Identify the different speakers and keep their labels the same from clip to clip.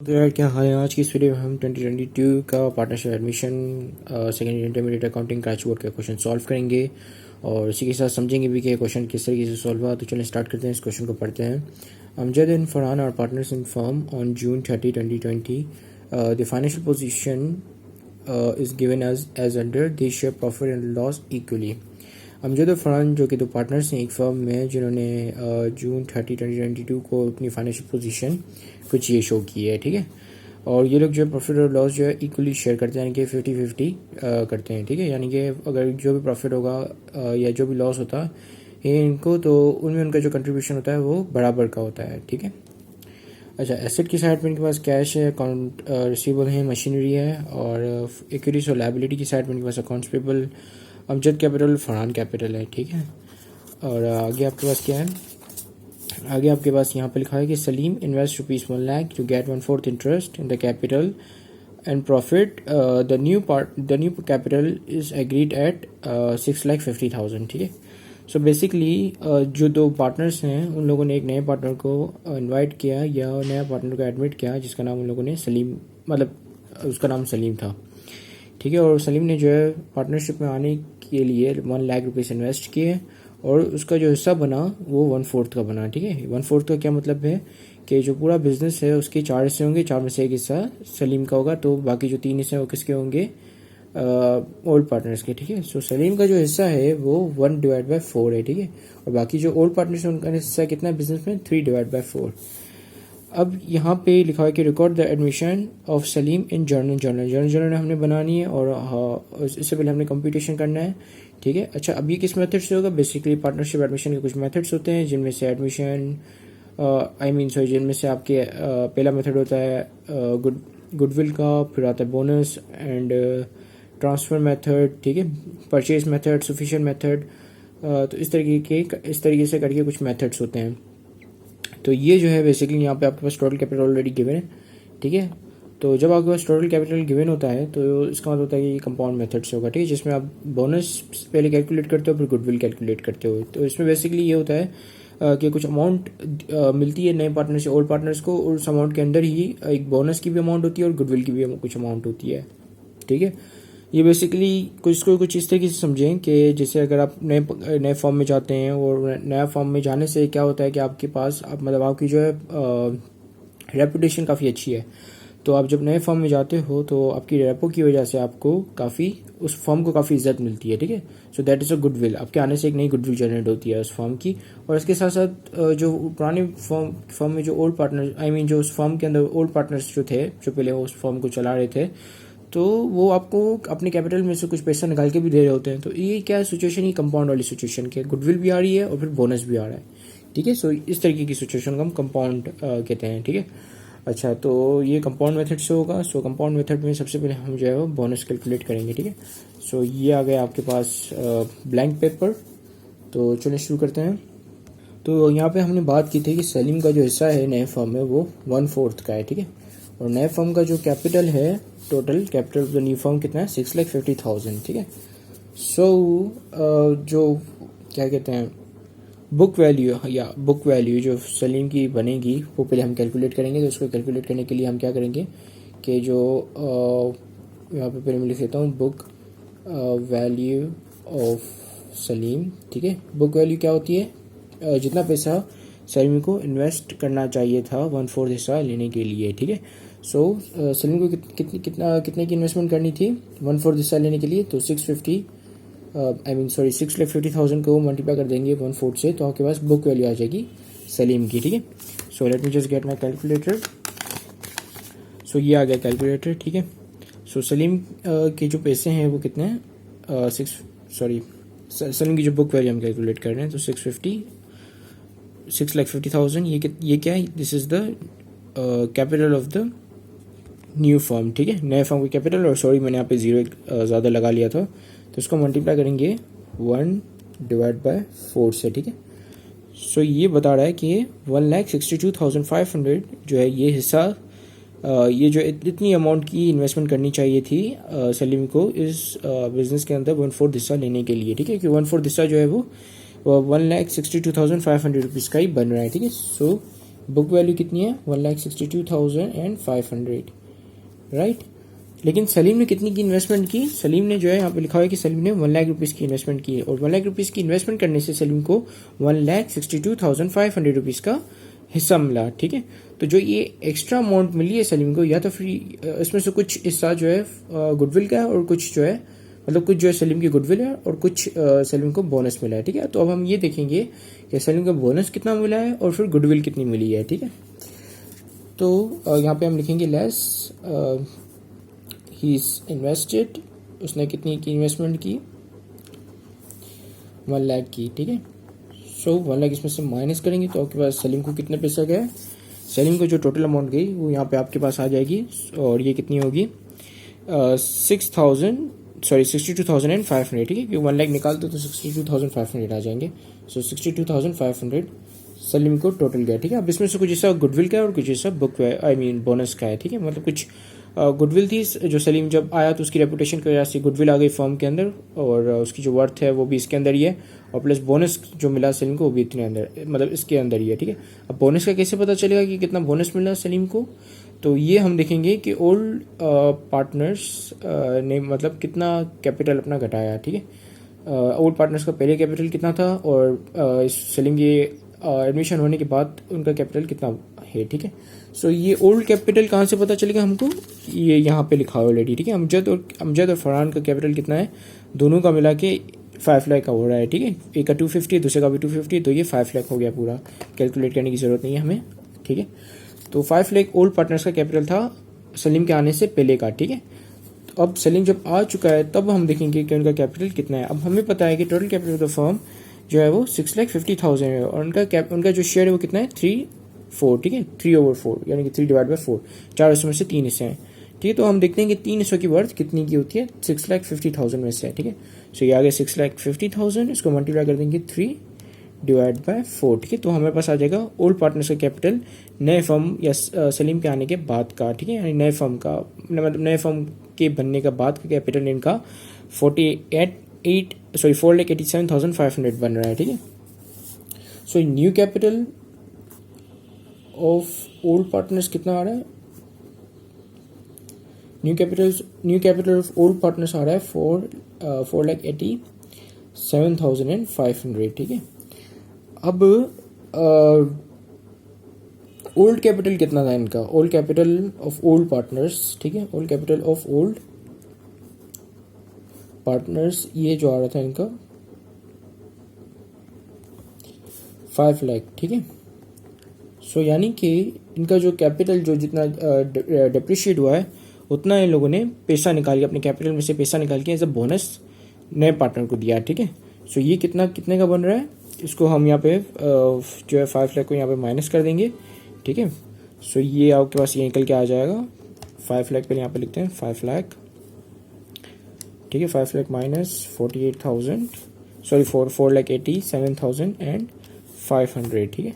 Speaker 1: तो यार क्या हाल है। आज की इस वीडियो में हम 2022 का partnership admission second intermediate accounting क्रैच board का क्वेश्चन सॉल्व करेंगे और इसी के साथ समझेंगे भी कि क्वेश्चन किस तरीके से सॉल्व हुआ। तो चलिए स्टार्ट करते हैं, इस क्वेश्चन को पढ़ते हैं। Amjad and Farhan are partners in firm on June 30, 2020. The financial position is given as under they share profit and loss equally. Amjad और फरहान जो कि दो पार्टनर्स हैं एक फर्म में, जिन्होंने June 30, 2022 को अपनी फाइनेंशियल पोजीशन कुछ ये शो की है, ठीक है। और ये लोग जो है प्रॉफिट और लॉस जो है इक्वली शेयर करते हैं, यानी कि 50-50 करते हैं, ठीक है। यानी कि अगर जो भी प्रॉफिट होगा या जो भी लॉस होता है इनको, तो उनमें उनका जो कंट्रीब्यूशन होता है वो बराबर का होता है, ठीक है। अच्छा, एसेट की साइड में इनके पास कैश है, अकाउंट रिसीवेबल है, मशीनरी है, और इक्विटीज और लायबिलिटी की साइड में इनके पास accounts payable, Amjad capital, Farhan capital है, ठीक है। और आगे आपके पास क्या है, आगे आपके पास यहाँ पे लिखा है कि Salim invest ₹1 lakh to get 1/4 interest in the capital and profit. The new capital is agreed at 6,50,000, ठीक है। सो बेसिकली जो दो पार्टनर्स हैं उन लोगों ने एक नए पार्टनर को इनवाइट किया या नया पार्टनर को एडमिट किया, जिसका नाम उन लोगों ने सलीम, मतलब उसका नाम सलीम था, ठीक है। और सलीम ने जो है पार्टनरशिप में आने के लिए 1 लाख रुपीस इन्वेस्ट किए और उसका जो हिस्सा बना वो 1/4 का बना, ठीक है। 1/4 का क्या मतलब है कि जो पूरा बिजनेस है उसके 4 हिस्से होंगे, 4 में से एक हिस्सा सलीम का होगा, तो बाकी जो 3 हिस्से हैं वो किसके होंगे, ओल्ड पार्टनर्स के, ठीक है। सो सलीम का जो हिस्सा है वो 1/4 है, ठीक है। और बाकी जो ओल्ड पार्टनर्स है उनका हिस्सा कितना है बिजनेस में, 3/4। अब यहाँ पे लिखा है कि record the admission of Salim in journal हमने बनानी है और इससे पहले हमने कंप्यूटेशन करना है, ठीक है। अच्छा, अब ये किस मेथड से होगा, बेसिकली पार्टनरशिप एडमिशन के कुछ मेथड्स होते हैं, जिनमें से एडमिशन जिनमें से आपके पहला मेथड होता है गुडविल का, फिर आता है बोनस एंड ट्रांसफ़र मेथड, ठीक है, परचेज मेथड, सफिशिएंट मेथड। तो इस तरीके से करके कुछ मेथड्स होते हैं। तो ये जो है बेसिकली यहाँ पे आपके पास टोटल कैपिटल ऑलरेडी गिवन है, ठीक है। तो जब आपके पास टोटल कैपिटल गिवन होता है तो इसका मतलब होता है कि ये कंपाउंड मेथड से होगा, ठीक है, जिसमें आप बोनस पहले कैलकुलेट करते हो फिर गुडविल कैलकुलेट करते हो। तो इसमें बेसिकली ये होता है कि कुछ अमाउंट मिलती है नए पार्टनर से ओल्ड पार्टनर्स को, और उस अमाउंट के अंदर ही एक बोनस की भी अमाउंट होती है और गुडविल की भी कुछ अमाउंट होती है, ठीक है। ये बेसिकली कुछ इस तरीके से समझें कि जैसे अगर आप नए फॉर्म में जाते हैं, और नया फॉर्म में जाने से क्या होता है कि आपके पास मतलब आपकी जो है रेपुटेशन काफ़ी अच्छी है। तो आप जब नए फॉर्म में जाते हो तो आपकी रेपो की वजह से आपको काफ़ी उस फॉर्म को काफ़ी इज्जत मिलती है, ठीक है। So that is a goodwill, आपके आने से एक नई गुडविल जनरेट होती है उस फॉर्म की। और इसके साथ साथ जो पुराने फॉर्म में जो ओल्ड पार्टनर जो उस फॉर्म के अंदर ओल्ड पार्टनर्स जो थे, जो पहले उस फॉर्म को चला रहे थे, तो वो आपको अपने कैपिटल में से कुछ पैसा निकाल के भी दे रहे होते हैं। तो ये क्या सिचुएशन, ये कंपाउंड वाली सिचुएशन की, गुडविल भी आ रही है और फिर बोनस भी आ रहा है, ठीक है। सो इस तरीके की सिचुएशन को हम कंपाउंड कहते हैं, ठीक है। अच्छा, तो ये कंपाउंड मेथड से होगा। सो कंपाउंड मेथड में सबसे पहले हम जो है वो बोनस कैलकुलेट करेंगे, ठीक है। सो ये आ गया आपके पास ब्लैंक पेपर। तो चलिए शुरू करते हैं। तो यहाँ पे हमने बात की थी कि सलीम का जो हिस्सा है नए फर्म में वो 1/4 का है, ठीक है। और नए फर्म का जो कैपिटल है, total capital of the new firm कितना है, 6,50,000, ठीक है। सो जो क्या कहते हैं बुक वैल्यू जो सलीम की बनेगी वो पहले हम कैलकुलेट करेंगे। तो उसको कैलकुलेट करने के लिए हम क्या करेंगे कि जो यहाँ पे पहले मैं लिख लेता हूँ बुक वैल्यू ऑफ सलीम, ठीक है। बुक वैल्यू क्या होती है, जितना पैसा सलीम को इन्वेस्ट करना चाहिए था 1/4 हिस्सा लेने के लिए, ठीक है। सो सलीम को कितने की इन्वेस्टमेंट करनी थी 1/4 हिस्सा लेने के लिए, तो 6,50,000 को मल्टीप्लाई कर देंगे 1/4 से, तो आपके पास बुक वैल्यू आ जाएगी सलीम की, ठीक है। So let me just get my calculator. So ये आ गया कैलकुलेटर, ठीक है। सो सलीम के जो पैसे हैं वो कितने हैं, सलीम की जो बुक वैल्यू हम कैलकुलेट कर रहे हैं, तो 6,50,000 ये क्या है, this is the capital of the new firm, ठीक है, नए फर्म का कैपिटल। और सॉरी मैंने यहाँ पे 0 ज़्यादा लगा लिया था, तो इसको मल्टीप्लाई करेंगे 1/4 से, ठीक है। सो ये बता रहा है कि 1,62,500 जो है ये हिस्सा, ये जो इतनी अमाउंट की इन्वेस्टमेंट करनी चाहिए थी सलीम को इस बिजनेस के अंदर 1/4 हिस्सा लेने के लिए, ठीक है। कि 1/4 हिस्सा जो है वो 1,62,500 रुपीज़ का ही बन रहा है, ठीक है। सो बुक वैल्यू कितनी है 1,62,500, राइट। लेकिन सलीम ने कितनी की इन्वेस्टमेंट की, सलीम ने जो है यहाँ पे लिखा हुआ है कि सलीम ने 1 लाख रुपीज़ की इन्वेस्टमेंट की है, और 1 लाख रुपीज़ की इन्वेस्टमेंट करने से सलीम को 1,62,500 रुपीज़ का हिस्सा मिला, ठीक है। तो जो ये एक्स्ट्रा अमाउंट मिली है सलीम को, या तो फिर इसमें से कुछ हिस्सा जो है गुडविल का है, और कुछ जो है मतलब कुछ जो है सलीम की गुडविल है, और कुछ सलीम को बोनस मिला है, ठीक है। तो अब हम ये देखेंगे कि सलीम को बोनस कितना मिला है और फिर गुडविल कितनी मिली है, ठीक है। तो यहाँ पे हम लिखेंगे लेस ही इज इन्वेस्टेड, उसने कितनी की इन्वेस्टमेंट की 1 लाख की, ठीक है। सो 1 लाख इसमें से माइनस करेंगे तो आपके पास सलीम को कितने पैसा गया, सलीम को जो टोटल अमाउंट गई वो यहाँ पे आपके पास आ जाएगी, और ये कितनी होगी 62,500, ठीक है। क्योंकि 1 लाख निकालते तो 62,500 आ जाएंगे। सो 62,500 सलीम को टोटल गया, ठीक है। अब इसमें से कुछ हिस्सा गुडविल का है और कुछ हिस्सा बुक बोनस का है, ठीक है। मतलब कुछ गुडविल थी जो सलीम जब आया तो उसकी रेपुटेशन की वजह से गुडविल आ गई फर्म के अंदर, और उसकी जो वर्थ है वो भी इसके अंदर ही है, और प्लस बोनस जो मिला सलीम को वो भी इतने अंदर मतलब इसके अंदर ही है, ठीक है। अब बोनस का कैसे पता चलेगा कि कितना बोनस मिला सलीम को, तो ये हम देखेंगे कि ओल्ड पार्टनर्स ने मतलब कितना कैपिटल अपना घटाया, ठीक है। ओल्ड पार्टनर्स का पहले कैपिटल कितना था, और सलीम के एडमिशन होने के बाद उनका कैपिटल कितना है, ठीक है। सो ये ओल्ड कैपिटल कहाँ से पता चलेगा हमको, ये यहाँ पे लिखा हुआ ऑलरेडी, ठीक है। अमजद और फरहान का कैपिटल कितना है, दोनों का मिला के 5 लाख का हो रहा है, ठीक है। एक का 250 दूसरे का भी 250, तो ये 5 लाख हो गया पूरा, कैलकुलेट करने की जरूरत नहीं है हमें, ठीक है। तो 5 लाख ओल्ड पार्टनर्स का कैपिटल था सलीम के आने से पहले का, ठीक है। तो अब सलीम जब आ चुका है तब हम देखेंगे कि उनका कैपिटल कितना है। अब हमें पता है कि total capital of the firm जो है वो 6,50,000 है, और उनका जो शेयर है वो कितना है 3/4, ठीक है। 3/4 यानी कि 3/4, 4 हिस्सों में से 3 हिस्से हैं, ठीक है। तो हम देखते हैं कि 3 हिस्सों की वर्थ कितनी की होती है 6,50,000 में से, ठीक है। सो ये आ गया 6,50,000, इसको मल्टीप्लाई कर देंगे 3/4, ठीक है। तो हमारे पास आ जाएगा ओल्ड पार्टनर्स का कैपिटल नए फर्म या सलीम के आने के बाद का, ठीक है। यानी नए फर्म का मतलब नए फर्म के बनने का बाद का कैपिटल इनका 4,87,500 बन रहा है, ठीक है। So new capital of old partners कितना आ रहा है, new capital of old partners आ रहा है 4,87,500, ठीक है। अब ओल्ड कैपिटल कितना था इनका, old capital of old partners, ठीक है। Old capital of old partners ये जो आ रहा था इनका 5 लाख, ठीक है। सो यानी कि इनका जो कैपिटल जो जितना डिप्रिशिएट हुआ है उतना इन लोगों ने पैसा निकाल के अपने कैपिटल में से पैसा निकाल के एज अ बोनस नए पार्टनर को दिया, ठीक है। सो ये कितने का बन रहा है, इसको हम यहाँ पे जो है 5 लाख को यहाँ पे माइनस कर देंगे, ठीक है। सो ये आपके पास ये निकल के आ जाएगा 5 लाख, पहले यहाँ पे लिखते हैं 5 लाख, ठीक है। 5 लाख माइनस 48,000 सॉरी 4,87,500, ठीक है।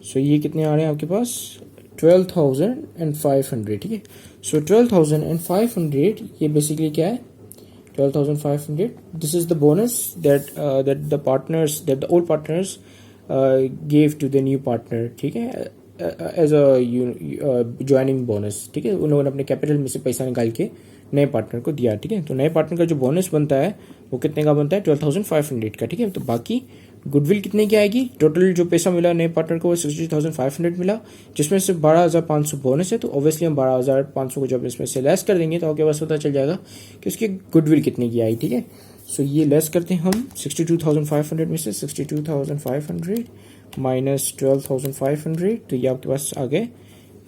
Speaker 1: सो ये कितने आ रहे हैं आपके पास 12,500, ठीक है। सो 12,500 ये बेसिकली क्या है 12,500, this is the bonus that the old partners gave to the new partner, ठीक है, एज अ ज्वाइनिंग बोनस, ठीक है। उन लोगों ने अपने कैपिटल में से पैसा निकाल के नए पार्टनर को दिया, ठीक है। तो नए पार्टनर का जो बोनस बनता है वो कितने का बनता है 12,500 का, ठीक है। तो बाकी गुडविल कितने की आएगी, टोटल जो पैसा मिला नए पार्टनर को वो 60,500 मिला, जिसमें से 12,500 बोनस है। तो ऑब्वियसली हम 12,500 को जब इसमें से लेस कर देंगे तो आपके पास पता चल जाएगा कि उसकी गुडविल कितने की आई, ठीक है। सो ये लेस करते हैं हम 62,500 में से 62,500 माइनस 12,500, तो ये आपके पास आ गए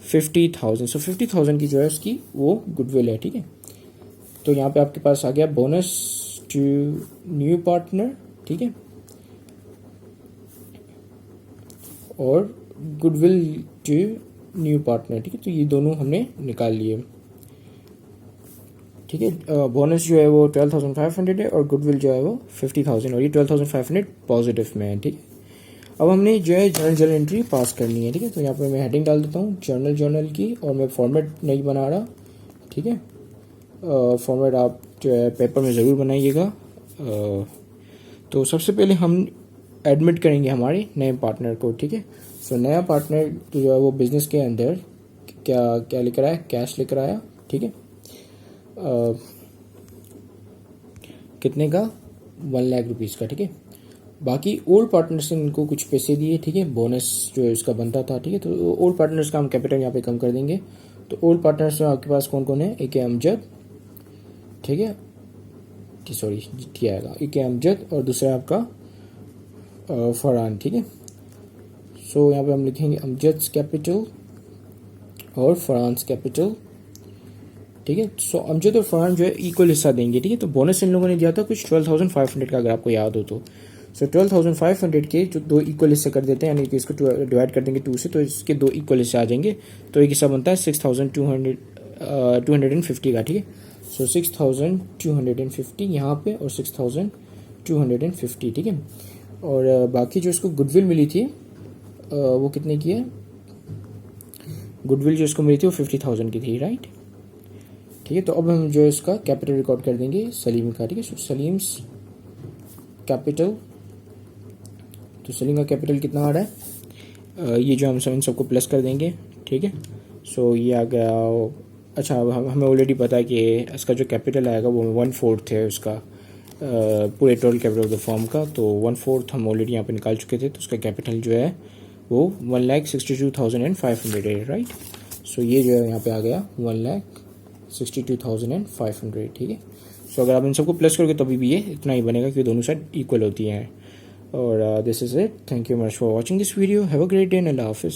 Speaker 1: 50,000। सो 50,000 की जो है उसकी वो गुडविल है, ठीक है। तो यहाँ पे आपके पास आ गया बोनस टू न्यू पार्टनर, ठीक है, और गुडविल टू न्यू पार्टनर, ठीक है। तो ये दोनों हमने निकाल लिए, ठीक है। बोनस जो है वो 12,500 है और गुडविल जो है वो 50,000, और ये 12,500 पॉजिटिव में है, ठीक है। अब हमने जो है जर्नल एंट्री पास करनी है, ठीक है। तो यहाँ पे मैं हेडिंग डाल देता हूँ जर्नल की, और मैं फॉर्मेट नहीं बना रहा, ठीक है। फॉर्मेट आप जो है पेपर में ज़रूर बनाइएगा। तो सबसे पहले हम एडमिट करेंगे हमारे नए पार्टनर को, ठीक है। सो नया पार्टनर जो है वो बिजनेस के अंदर क्या क्या लेकर आया, कैश लेकर आया, ठीक है, कितने का, 1 लाख रुपीज़ का, ठीक है। बाकी ओल्ड पार्टनर्स ने इनको कुछ पैसे दिए, ठीक है, बोनस जो इसका बनता था, ठीक है। तो ओल्ड पार्टनर्स का हम कैपिटल यहाँ पे कम कर देंगे। तो ओल्ड पार्टनर्स में आपके पास कौन कौन है, एक है अमजद, ठीक है, सॉरी क्या आएगा, एक है अमजद और दूसरा आपका फरहान, ठीक है। सो यहाँ पे हम लिखेंगे अमजद कैपिटल और फरहान कैपिटल, ठीक है। सो अमजद और फरहान जो है इक्वल हिस्सा देंगे, ठीक है। तो बोनस इन लोगों ने दिया था कुछ 12,500 का, अगर आपको याद हो तो। सो 12,500 के जो 2 इक्वल हिस्से कर देते हैं, यानी कि इसको डिवाइड कर देंगे 2 से, तो इसके 2 इक्वल हिस्से आ जाएंगे। तो एक हिस्सा बनता है 6,250 का, ठीक है। सो 6,250 यहाँ पे और 6,250, ठीक है। और बाकी जो इसको गुडविल मिली थी वो कितने की है, गुडविल जो इसको मिली थी वो 50,000 की थी, राइट, ठीक है। तो अब हम जो इसका कैपिटल रिकॉर्ड कर देंगे सलीम का, ठीक है। सो सलीम्स कैपिटल, तो सलीम का कैपिटल कितना आ रहा है, ये जो हम इन सबको प्लस कर देंगे, ठीक है। सो ये आ गया, अच्छा हमें ऑलरेडी पता है कि इसका जो कैपिटल आएगा वो 1/4 है उसका पूरे total capital of the firm का। तो 1/4 हम ऑलरेडी यहाँ पे निकाल चुके थे। तो उसका कैपिटल जो है वो 1,62,500 है, राइट। सो ये जो है यहाँ पे आ गया 1,62,500, ठीक है। सो अगर आप इन सबको प्लस करोगे तभी भी ये इतना ही बनेगा, क्योंकि दोनों साइड इक्वल होती हैं। और this is it, thank you much for watching this video, have a great day and अल्लाह हाफिज़।